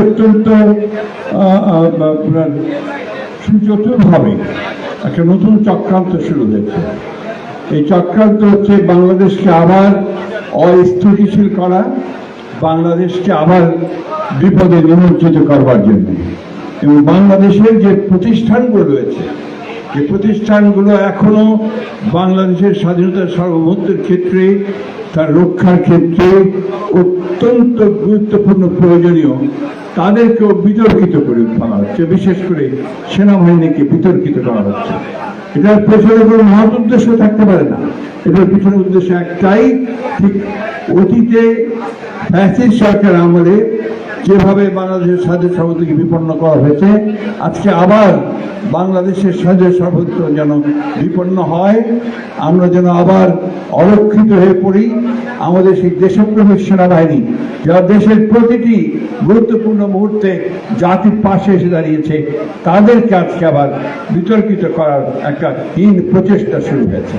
অত্যন্ত সুচতুরভাবে একটা নতুন চক্রান্ত শুরু হয়েছে। এই চক্রান্ত হচ্ছে বাংলাদেশকে আবার অস্থিতিশীল করা, বাংলাদেশকে আবার বিপদে নিমজ্জিত করবার জন্য। এবং বাংলাদেশের যে প্রতিষ্ঠানগুলো রয়েছে, যে প্রতিষ্ঠানগুলো এখনো বাংলাদেশের স্বাধীনতার সার্বভৌমত্বের ক্ষেত্রে, তার রক্ষার ক্ষেত্রে অত্যন্ত গুরুত্বপূর্ণ প্রয়োজনীয়, তাদেরকেও বিতর্কিত করে ফেলা হচ্ছে। বিশেষ করে সেনাবাহিনীকে বিতর্কিত করা হচ্ছে। এটার পেছনে কোনো মহৎ উদ্দেশ্য থাকতে পারে না। এটার পিছনে উদ্দেশ্য একটাই, ঠিক অতীতে ফ্যাসিস্ট সরকার আমলে যেভাবে বাংলাদেশের স্বাধীন সার্বভৌমত্বকে বিপন্ন করা হয়েছে, আজকে আবার বাংলাদেশের স্বাধীন সার্বভৌমত্ব যেন বিপন্ন হয়, আমরা যেন আবার অরক্ষিত হয়ে পড়ি। আমাদের সেই দেশপ্রেমিক সেনাবাহিনী, যারা দেশের প্রতিটি গুরুত্বপূর্ণ মুহূর্তে জাতির পাশে এসে দাঁড়িয়েছে, তাদেরকে আজকে আবার বিতর্কিত করার একটা হীন প্রচেষ্টা শুরু হয়েছে।